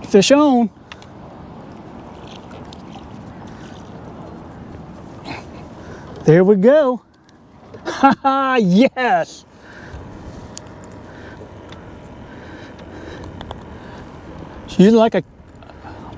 Fish on. There we go. Haha, yes. She's using like a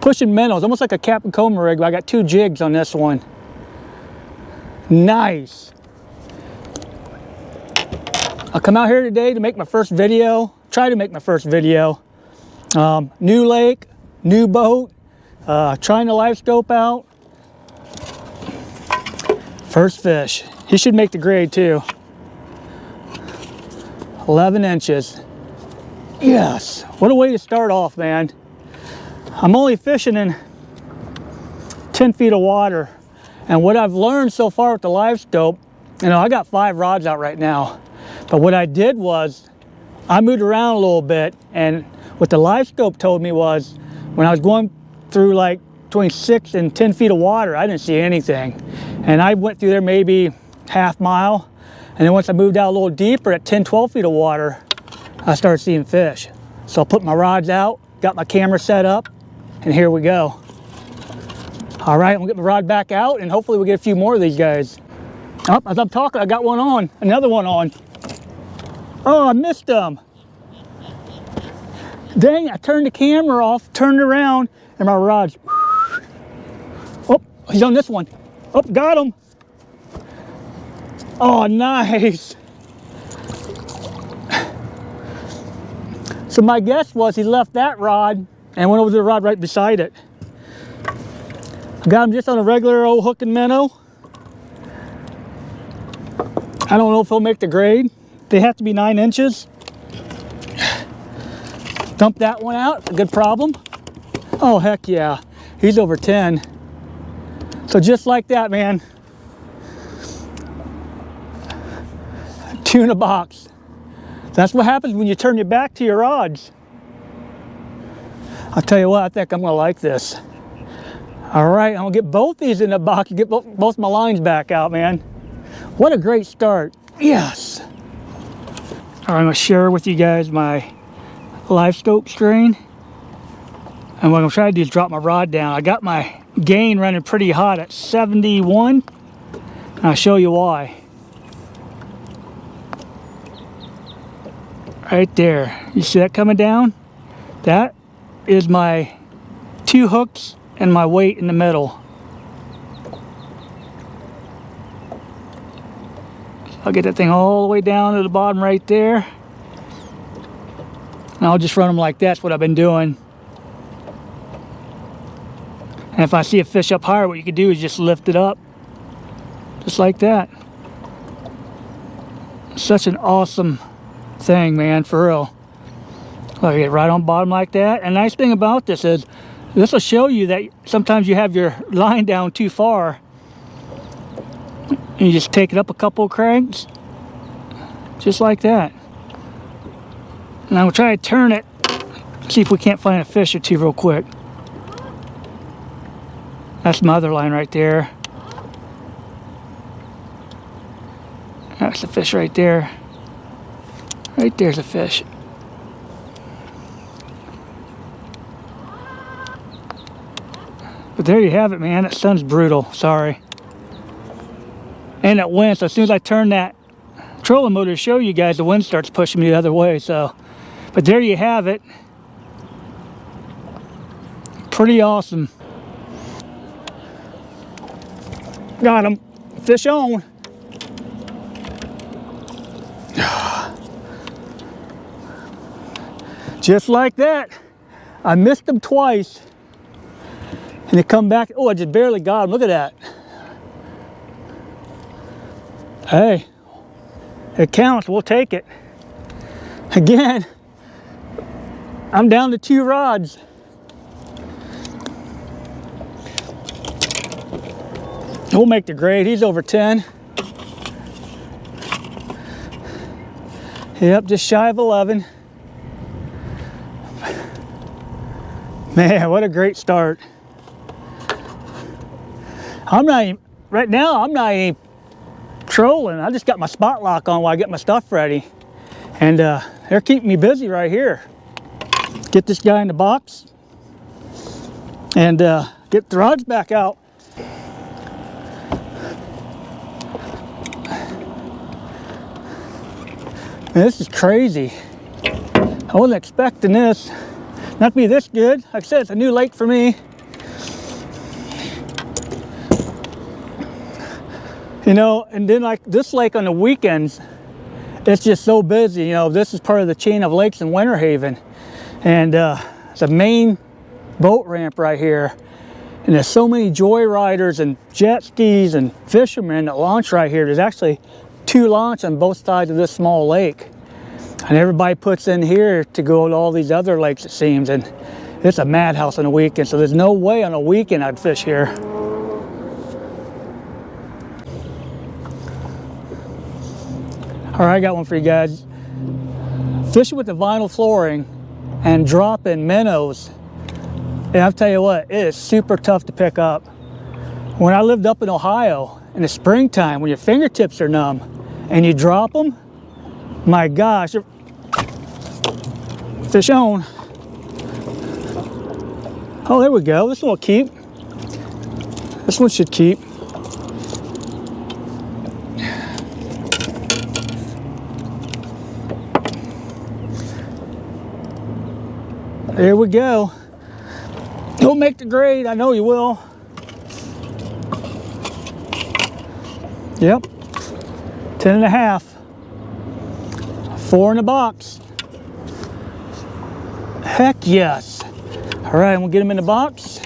pushing minnows, almost like a cap and coma rig, but I got 2 jigs on this one. Nice. I'll come out here today to make my first video, try to make my first video. New lake, new boat, trying the Livescope out. First fish. He should make the grade too. 11 inches. Yes. What a way to start off, man. I'm only fishing in 10 feet of water. And what I've learned so far with the Livescope, you know, I got 5 rods out right now. But what I did was, I moved around a little bit, and what the Livescope told me was, when I was going through like between 6 and 10 feet of water, I didn't see anything. And I went through there maybe half mile. And then once I moved out a little deeper at 10, 12 feet of water, I started seeing fish. So I put my rods out, got my camera set up, and here we go. All right, I'm gonna get my rod back out, and hopefully we'll get a few more of these guys. Oh, as I'm talking, I got one on, another one on. Oh, I missed them. Dang, I turned the camera off, turned around, and my rod's. Oh, he's on this one. Oh, got him. Oh, nice. So my guess was he left that rod and went over to the rod right beside it. I got him just on a regular old hook and minnow. I don't know if he'll make the grade. They have to be 9 inches. Dump that one out, a good problem. Oh, heck yeah, he's over 10. So just like that, man. 2 in a box. That's what happens when you turn your back to your rods. I'll tell you what, I think I'm gonna like this. All right, I'm gonna get both these in the box and get both my lines back out, man. What a great start, yes. All right, I'm gonna share with you guys my Livescope strain. And what I'm trying to do is drop my rod down. I got my gain running pretty hot at 71. And I'll show you why. Right there, you see that coming down? That is my 2 hooks and my weight in the middle. So I'll get that thing all the way down to the bottom right there. And I'll just run them like that. That's what I've been doing. And if I see a fish up higher, what you can do is just lift it up. Just like that. Such an awesome thing, man, for real. Look, get right on bottom like that. And the nice thing about this is, this will show you that sometimes you have your line down too far. And you just take it up a couple of cranks. Just like that. And I'm gonna try to turn it, see if we can't find a fish or 2 real quick. That's my other line right there. That's the fish right there. Right there's a fish. But there you have it, man. That sun's brutal, sorry. And that wind, so as soon as I turn that trolling motor to show you guys, the wind starts pushing me the other way, so. But there you have it. Pretty awesome. Got him. Fish on. Just like that. I missed him twice. And they come back. Oh, I just barely got him. Look at that. Hey, it counts. We'll take it. Again, I'm down to 2 rods. We'll make the grade. He's over 10. Yep, just shy of 11. Man, what a great start. I'm not even, right now, I'm not even trolling. I just got my spot lock on while I get my stuff ready. And they're keeping me busy right here. Get this guy in the box. and get the rods back out. Man, this is crazy. I wasn't expecting this not to be this good. Like I said, it's a new lake for me. You know, and then like this lake on the weekends, it's just so busy. You know, this is part of the chain of lakes in Winter Haven. And it's a main boat ramp right here. And there's so many joyriders and jet skis and fishermen that launch right here. There's actually 2 launch on both sides of this small lake. And everybody puts in here to go to all these other lakes, it seems. And it's a madhouse on the weekend. So there's no way on a weekend I'd fish here. All right, I got one for you guys. Fishing with the vinyl flooring and dropping minnows. And I'll tell you what, it is super tough to pick up. When I lived up in Ohio in the springtime, when your fingertips are numb and you drop them, my gosh, fish on. Oh, there we go. This one will keep. This one should keep. There we go. You'll make the grade, I know you will. Yep, 10.5. 4 in the box. Heck yes. All right, we'll get them in the box.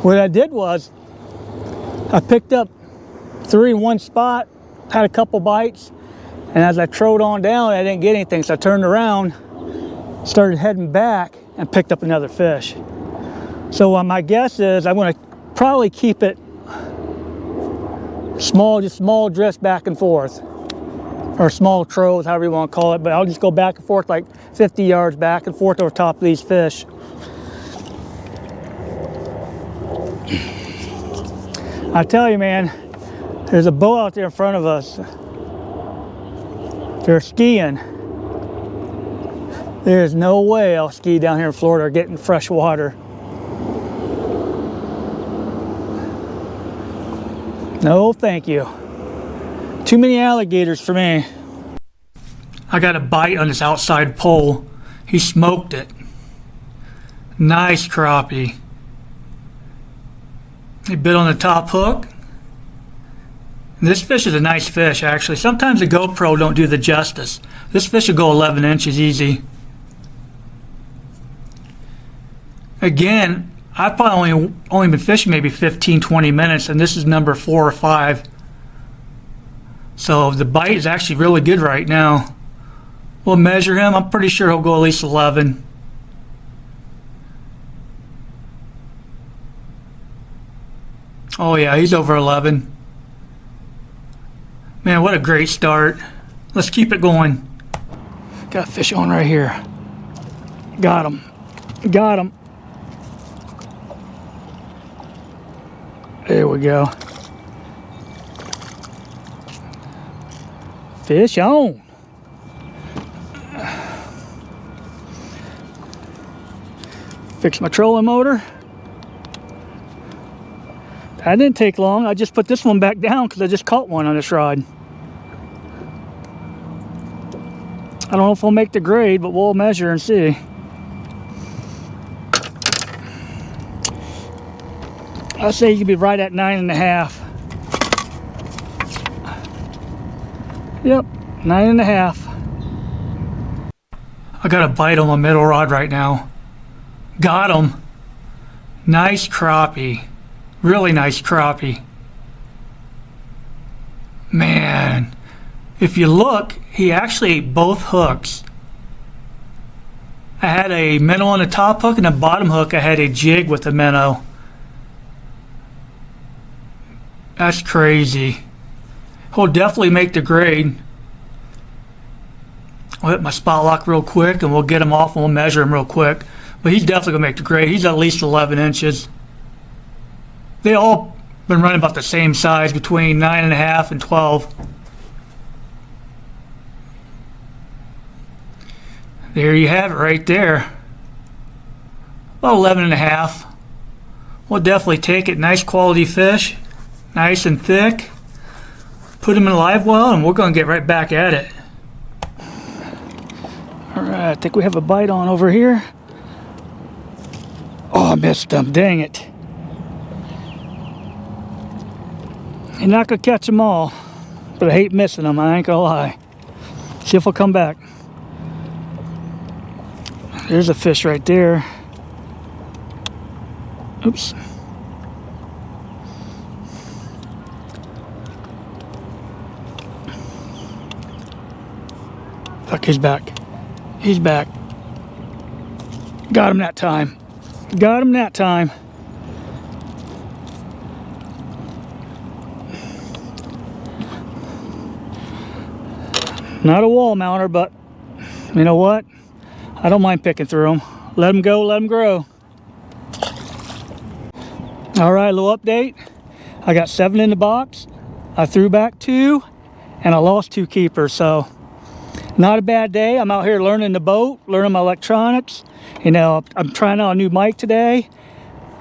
What I did was, I picked up 3 in one spot, had a couple bites, and as I trode on down, I didn't get anything, so I turned around, started heading back, and picked up another fish. So my guess is I'm going to probably keep it small, just small drifts back and forth, or small troves, however you want to call it, but I'll just go back and forth like 50 yards back and forth over top of these fish. I tell you, man, there's a boat out there in front of us. They're skiing. There's no way I'll ski down here in Florida or get in fresh water. No, thank you. Too many alligators for me. I got a bite on this outside pole. He smoked it. Nice crappie. He bit on the top hook. This fish is a nice fish, actually. Sometimes the GoPro don't do the justice. This fish will go 11 inches easy. Again, I've probably only been fishing maybe 15, 20 minutes, and this is number 4 or 5. So the bite is actually really good right now. We'll measure him. I'm pretty sure he'll go at least 11. Oh yeah, he's over 11. Man, what a great start. Let's keep it going. Got a fish on right here. Got him. Got him. There we go. Fish on. Fix my trolling motor. That didn't take long. I just put this one back down because I just caught one on this rod. I don't know if we'll make the grade, but we'll measure and see. I'll say you could be right at 9.5. Yep, 9.5. I got a bite on my middle rod right now. Got him. Nice crappie. Really nice crappie. Man, if you look, he actually ate both hooks. I had a minnow on the top hook, and the bottom hook I had a jig with a minnow. That's crazy. He'll definitely make the grade. I'll hit my spot lock real quick and we'll get him off and we'll measure him real quick. But he's definitely gonna make the grade. He's at least 11 inches. They all been running about the same size, between 9.5 and 12. There you have it right there. About 11.5. We'll definitely take it. Nice quality fish. Nice and thick. Put them in a live well and we're going to get right back at it. Alright, I think we have a bite on over here. Oh, I missed them. Dang it. You're not going to catch them all, but I hate missing them. I ain't going to lie. See if we'll come back. There's a fish right there. Oops. Look, he's back. He's back. Got him that time. Got him that time. Not a wall mounter, but you know what? I don't mind picking through them. Let them go, let them grow. All right, little update. I got 7 in the box. I threw back 2, and I lost 2 keepers, so not a bad day. I'm out here learning the boat, learning my electronics. You know, I'm trying out a new mic today.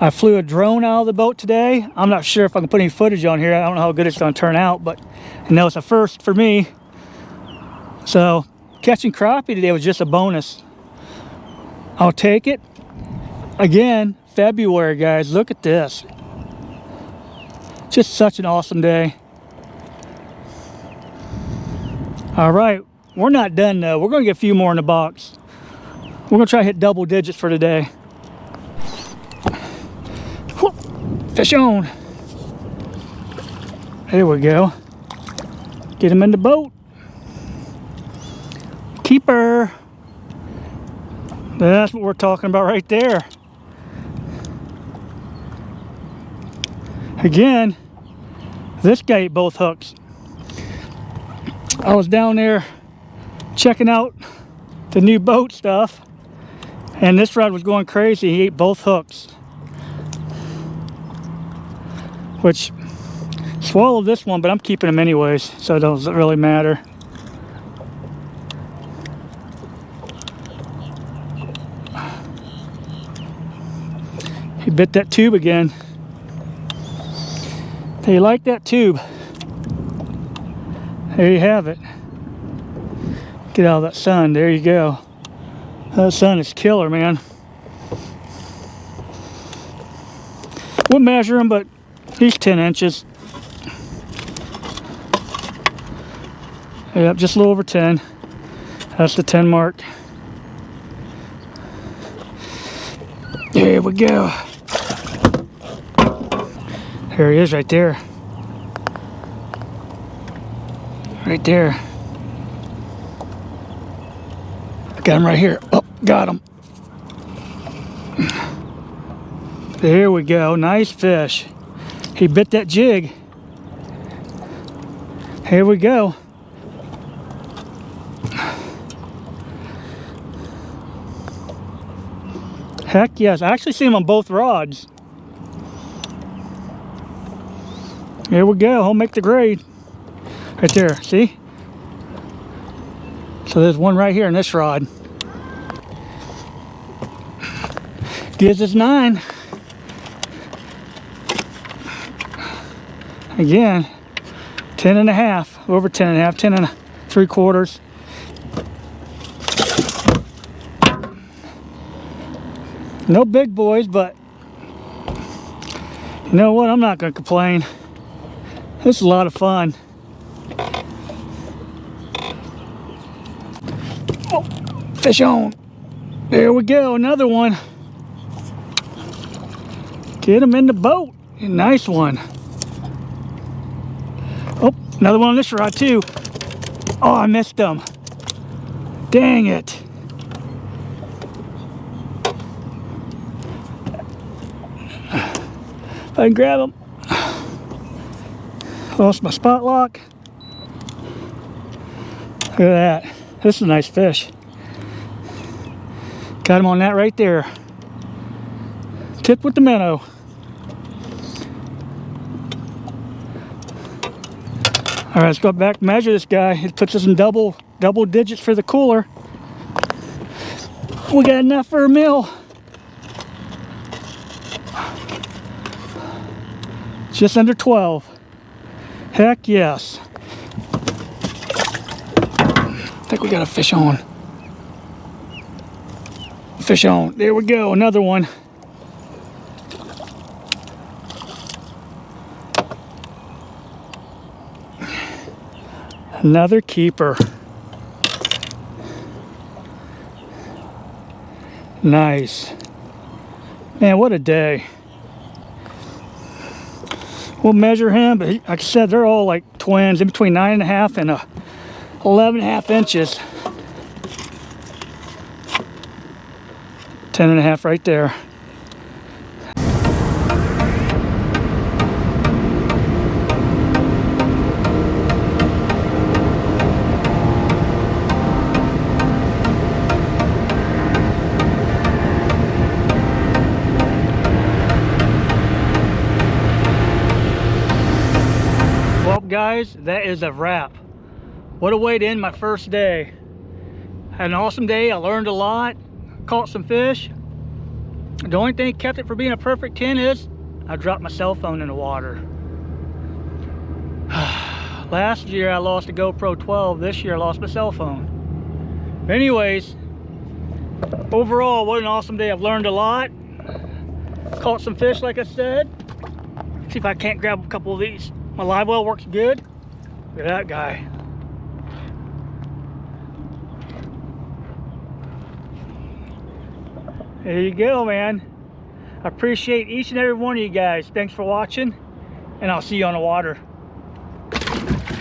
I flew a drone out of the boat today. I'm not sure if I can put any footage on here. I don't know how good it's going to turn out, but you know, it's a first for me. So catching crappie today was just a bonus. I'll take it. Again, February, guys. Look at this. Just such an awesome day. All right, we're not done though. We're going to get a few more in the box. We're going to try to hit double digits for today. Fish on. There we go. Get him in the boat. Keeper. That's what we're talking about right there. Again, this guy ate both hooks. I was down there checking out the new boat stuff, and this rod was going crazy. He ate both hooks, which swallowed this one, but I'm keeping him anyways, so it doesn't really matter. He bit that tube again. They like that tube. There you have it. Get out of that sun. There you go. That sun is killer, man. We'll measure him, but he's 10 inches. Yep, just a little over 10. That's the 10 mark. There we go. There he is right there. Right there. I got him right here. Oh, got him. There we go. Nice fish. He bit that jig. Here we go. Heck yes. I actually see him on both rods. Here we go. He'll make the grade. Right there. See? So there's one right here in this rod. Gives us 9. Again, 10.5. Over 10.5. 10 and 3/4. No big boys, but you know what? I'm not going to complain. This is a lot of fun. Oh, fish on. There we go. Another one. Get him in the boat. Nice one. Oh, another one on this rod too. Oh, I missed him. Dang it. If I can grab him. Lost my spot lock. Look at that. This is a nice fish. Got him on that right there. Tip with the minnow. All right, let's go back and measure this guy. It puts us in double digits for the cooler. We got enough for a meal. Just under 12. Heck yes. I think we got a fish on. Fish on. There we go. Another one. Another keeper. Nice. Man, what a day. We'll measure him, but like I said, they're all like twins, in between 9.5 and 11.5 inches. 10.5 right there. Well, guys, that is a wrap. What a way to end my first day. Had an awesome day. I learned a lot, caught some fish. The only thing that kept it from being a perfect 10 is I dropped my cell phone in the water. Last year I lost a GoPro 12. This year I lost my cell phone. But anyways, overall, what an awesome day. I've learned a lot, caught some fish like I said. See if I can't grab a couple of these. My live well works good. Look at that guy. There you go, man. I appreciate each and every one of you guys. Thanks for watching, and I'll see you on the water.